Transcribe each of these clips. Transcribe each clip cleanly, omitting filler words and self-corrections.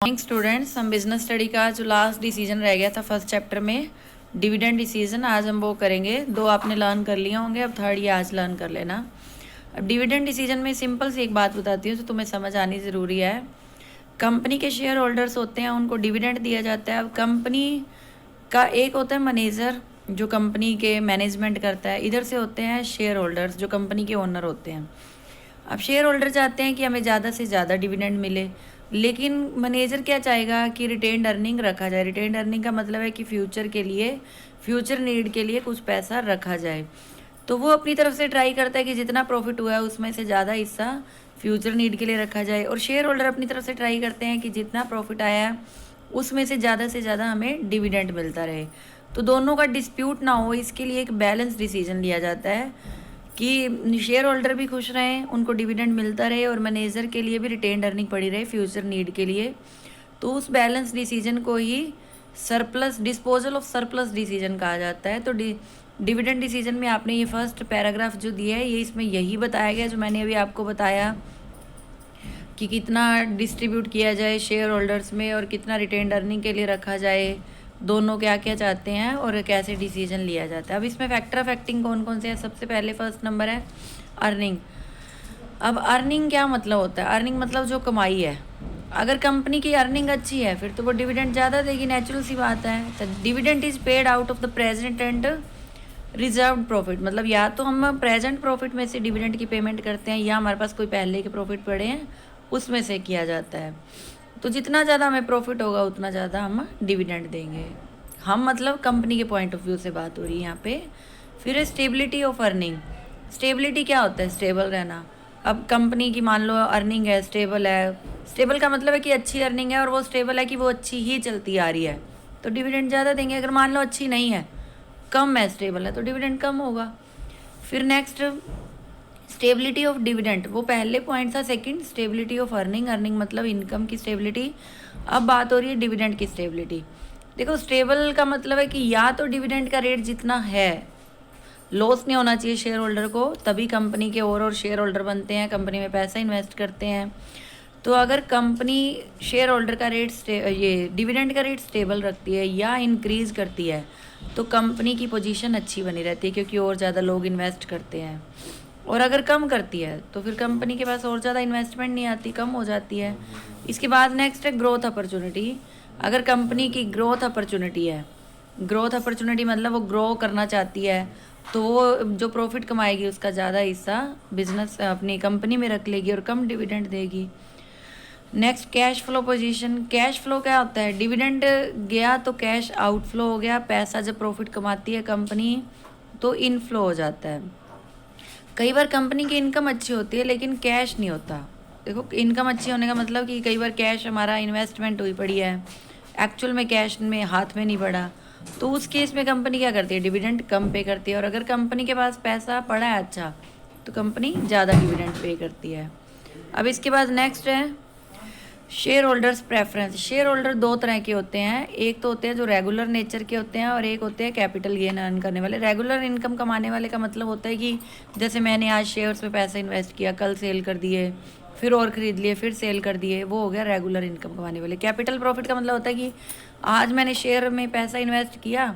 Morning students, हम business study का जो लास्ट डिसीजन रह गया था फर्स्ट चैप्टर में डिविडेंड डिसीजन, आज हम वो करेंगे। 2 आपने लर्न कर लिए होंगे, अब 3rd ये आज लर्न कर लेना। अब डिविडेंड डिसीजन में सिंपल सी एक बात बताती हूँ जो तुम्हें समझ आनी ज़रूरी है। कंपनी के शेयर होल्डर्स होते हैं, उनको डिविडेंड दिया जाता है। अब कंपनी का एक होता है मैनेजर जो कंपनी के मैनेजमेंट करता है, इधर से होते हैं शेयर होल्डर्स जो कंपनी के ओनर होते हैं। अब शेयर होल्डर चाहते हैं कि हमें ज़्यादा से ज़्यादा डिविडेंड मिले, लेकिन मैनेजर क्या चाहेगा कि रिटेन्ड अर्निंग रखा जाए। रिटेन्ड अर्निंग का मतलब है कि फ्यूचर के लिए, फ्यूचर नीड के लिए कुछ पैसा रखा जाए। तो वो अपनी तरफ से ट्राई करता है कि जितना प्रॉफिट हुआ है उसमें से ज़्यादा हिस्सा फ्यूचर नीड के लिए रखा जाए, और शेयर होल्डर अपनी तरफ से ट्राई करते हैं कि जितना प्रॉफिट आया है उसमें से ज़्यादा हमें डिविडेंड मिलता रहे। तो दोनों का डिस्प्यूट ना हो, इसके लिए एक बैलेंस डिसीजन लिया जाता है कि शेयर होल्डर भी खुश रहें, उनको डिविडेंड मिलता रहे, और मैनेजर के लिए भी रिटेन्ड अर्निंग पड़ी रहे फ्यूचर नीड के लिए। तो उस बैलेंस डिसीजन को ही surplus, disposal of surplus decision कहा जाता है। तो डिविडेंड डिसीजन में आपने ये फर्स्ट पैराग्राफ जो दिया है, ये इसमें यही बताया गया जो मैंने अभी आपको बताया कि कितना डिस्ट्रीब्यूट किया जाए शेयर होल्डर्स में और कितना रिटेन्ड अर्निंग के लिए रखा जाए, दोनों क्या क्या चाहते हैं और कैसे डिसीजन लिया जाता है। अब इसमें फैक्टर अफेक्टिंग कौन कौन से हैं? सबसे पहले फर्स्ट नंबर है अर्निंग। अब अर्निंग क्या मतलब होता है? अर्निंग मतलब जो कमाई है। अगर कंपनी की अर्निंग अच्छी है फिर तो वो डिविडेंड ज़्यादा देगी, नेचुरल सी बात है। तो dividend is paid out of the present and reserve profit, मतलब या तो हम प्रेजेंट प्रॉफिट में से डिविडेंड की पेमेंट करते हैं या हमारे पास कोई पहले के प्रॉफिट पड़े हैं उसमें से किया जाता है। तो जितना ज़्यादा हमें प्रॉफिट होगा उतना ज़्यादा हम डिविडेंड देंगे। हम मतलब कंपनी के पॉइंट ऑफ व्यू से बात हो रही है यहाँ पे। फिर स्टेबिलिटी ऑफ अर्निंग। स्टेबिलिटी क्या होता है? स्टेबल रहना। अब कंपनी की मान लो अर्निंग है, स्टेबल है। स्टेबल का मतलब है कि अच्छी अर्निंग है और वो स्टेबल है कि वो अच्छी ही चलती आ रही है, तो डिविडेंड ज़्यादा देंगे। अगर मान लो अच्छी नहीं है, कम है, स्टेबल है, तो डिविडेंड कम होगा। फिर नेक्स्ट स्टेबिलिटी ऑफ डिविडेंड, वो पहले पॉइंट था। Second stability of earning, earning मतलब इनकम की स्टेबिलिटी। अब बात हो रही है डिविडेंड की स्टेबिलिटी। देखो, स्टेबल का मतलब है कि या तो डिविडेंड का रेट जितना है, लॉस नहीं होना चाहिए शेयर होल्डर को, तभी कंपनी के और शेयर होल्डर बनते हैं, कंपनी में पैसा इन्वेस्ट करते हैं। तो अगर कंपनी शेयर होल्डर का रेट ये डिविडेंड का रेट स्टेबल रखती है या इंक्रीज़ करती है तो कंपनी की पोजीशन अच्छी बनी रहती है, क्योंकि और ज़्यादा लोग इन्वेस्ट करते हैं। और अगर कम करती है तो फिर कंपनी के पास और ज़्यादा इन्वेस्टमेंट नहीं आती, कम हो जाती है। इसके बाद नेक्स्ट है ग्रोथ अपॉर्चुनिटी। अगर कंपनी की ग्रोथ अपॉर्चुनिटी है, ग्रोथ अपॉर्चुनिटी मतलब वो ग्रो करना चाहती है, तो वो जो प्रॉफिट कमाएगी उसका ज़्यादा हिस्सा बिजनेस अपनी कंपनी में रख लेगी और कम डिविडेंड देगी। Next cash flow position. Cash flow क्या होता है? डिविडेंड गया तो कैश आउटफ्लो हो गया। पैसा जब प्रॉफिट कमाती है कंपनी तो इनफ्लो हो जाता है। कई बार कंपनी की इनकम अच्छी होती है लेकिन कैश नहीं होता। देखो, इनकम अच्छी होने का मतलब कि कई बार कैश हमारा इन्वेस्टमेंट हुई पड़ी है, एक्चुअल में कैश में हाथ में नहीं पड़ा, तो उस केस में कंपनी क्या करती है? डिविडेंड कम पे करती है। और अगर कंपनी के पास पैसा पड़ा है अच्छा, तो कंपनी ज़्यादा डिविडेंड पे करती है। अब इसके बाद नेक्स्ट है share holders preference. Share holder 2 तरह के होते हैं, एक तो होते हैं जो रेगुलर नेचर के होते हैं और एक होते हैं कैपिटल गेन अर्न करने वाले। रेगुलर इनकम कमाने वाले का मतलब होता है कि जैसे मैंने आज शेयर्स में पैसा इन्वेस्ट किया, कल सेल कर दिए, फिर और ख़रीद लिए, फिर सेल कर दिए, वो हो गया रेगुलर इनकम कमाने वाले। कैपिटल प्रॉफिट का मतलब होता है कि आज मैंने शेयर में पैसा इन्वेस्ट किया,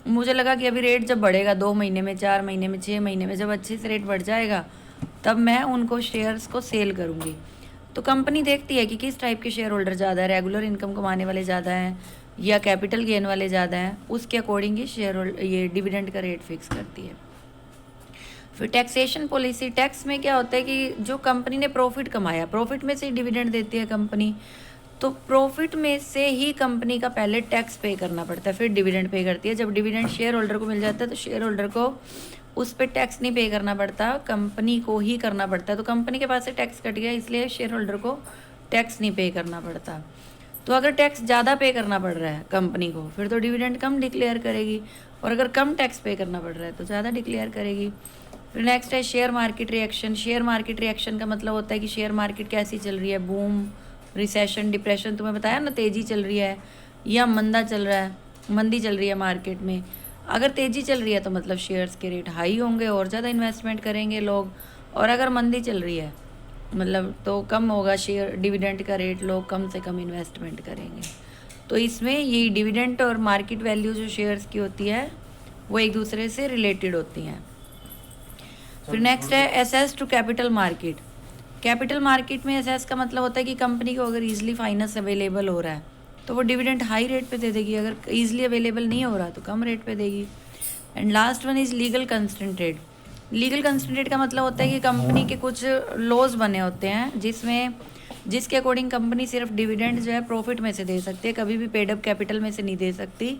मुझे लगा कि अभी रेट जब बढ़ेगा 2 महीने में, 4 महीने में, 6 महीने में, जब अच्छे से रेट बढ़ जाएगा तब मैं उनको शेयर्स को सेल करूँगी। तो कंपनी देखती है कि किस टाइप के शेयर होल्डर ज़्यादा है, रेगुलर इनकम कमाने वाले ज़्यादा हैं या कैपिटल गेन वाले ज़्यादा हैं, उसके अकॉर्डिंग ही शेयर होल्डर ये डिविडेंड का रेट फिक्स करती है। फिर टैक्सेशन पॉलिसी। टैक्स में क्या होता है कि जो कंपनी ने प्रॉफिट कमाया, प्रॉफिट में से ही डिविडेंड देती है कंपनी, तो प्रॉफिट में से ही कंपनी का पहले टैक्स पे करना पड़ता है, फिर डिविडेंड पे करती है। जब डिविडेंड शेयर होल्डर को मिल जाता है तो शेयर होल्डर को उस पर टैक्स नहीं पे करना पड़ता, कंपनी को ही करना पड़ता है। तो कंपनी के पास से टैक्स कट गया, इसलिए शेयर होल्डर को टैक्स नहीं पे करना पड़ता। तो अगर टैक्स ज़्यादा पे करना पड़ रहा है कंपनी को, फिर तो डिविडेंड कम डिक्लेयर करेगी, और अगर कम टैक्स पे करना पड़ रहा है तो ज़्यादा डिक्लेयर करेगी। फिर नेक्स्ट है share market reaction. Share market reaction का मतलब होता है कि शेयर मार्केट कैसी चल रही है, बूम, रिसेशन, डिप्रेशन, तुम्हें बताया ना, तेज़ी चल रही है या मंदा चल रहा है, मंदी चल रही है मार्केट में। अगर तेज़ी चल रही है तो मतलब शेयर्स के रेट हाई होंगे और ज़्यादा इन्वेस्टमेंट करेंगे लोग, और अगर मंदी चल रही है मतलब तो कम होगा शेयर डिविडेंड का रेट, लोग कम से कम इन्वेस्टमेंट करेंगे। तो इसमें यही डिविडेंड और मार्केट वैल्यू जो शेयर्स की होती है वो एक दूसरे से रिलेटेड होती हैं। फिर नेक्स्ट है access to capital market. Capital market में एसेस का मतलब होता है कि कंपनी को अगर ईजिली फाइनेंस अवेलेबल हो रहा है तो वो डिविडेंड हाई रेट पे दे देगी, अगर ईजिली अवेलेबल नहीं हो रहा तो कम रेट पे देगी। And last one is legal consented. Legal consented का मतलब होता है कि कंपनी के कुछ लॉज बने होते हैं जिसके अकॉर्डिंग कंपनी सिर्फ डिविडेंड जो है प्रॉफिट में से दे सकती है, कभी भी पेड अप कैपिटल में से नहीं दे सकती।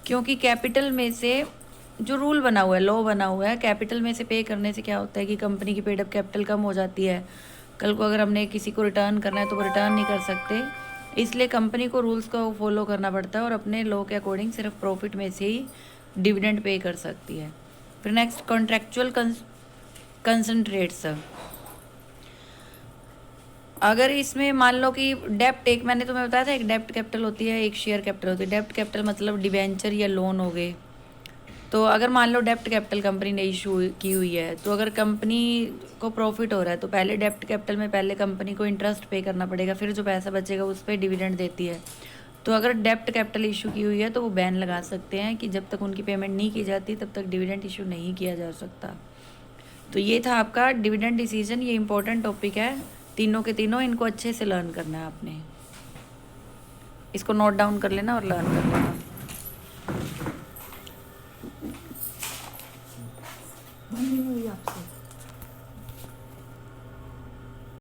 क्योंकि कैपिटल में से जो रूल बना हुआ है, लॉ बना हुआ है, कैपिटल में से पे करने से क्या होता है कि कंपनी की पेड अप कैपिटल कम हो जाती है। कल को अगर हमने किसी को रिटर्न करना है तो वो रिटर्न नहीं कर सकते, इसलिए कंपनी को रूल्स को फॉलो करना पड़ता है और अपने लॉ के अकॉर्डिंग सिर्फ प्रॉफिट में से ही डिविडेंड पे कर सकती है। फिर नेक्स्ट कॉन्ट्रेक्चुअल कंसंट्रेट्स। अगर इसमें मान लो कि डेप्ट, एक मैंने तुम्हें बताया था एक डेप्ट कैपिटल होती है, एक शेयर कैपिटल होती है। डेप्ट कैपिटल मतलब डिबेंचर या लोन हो गए। तो अगर मान लो डेप्ट कैपिटल कंपनी ने इशू की हुई है, तो अगर कंपनी को प्रॉफिट हो रहा है तो पहले डेप्ट कैपिटल में पहले कंपनी को इंटरेस्ट पे करना पड़ेगा, फिर जो पैसा बचेगा उस पर डिविडेंड देती है। तो अगर डेप्ट कैपिटल इशू की हुई है तो वो बैन लगा सकते हैं कि जब तक उनकी पेमेंट नहीं की जाती तब तक डिविडेंड इशू नहीं किया जा सकता। तो ये था आपका डिविडेंड डिसीजन, ये इंपॉर्टेंट टॉपिक है, तीनों के तीनों इनको अच्छे से लर्न करना है आपने। इसको नोट डाउन कर लेना और लर्न कर लेना।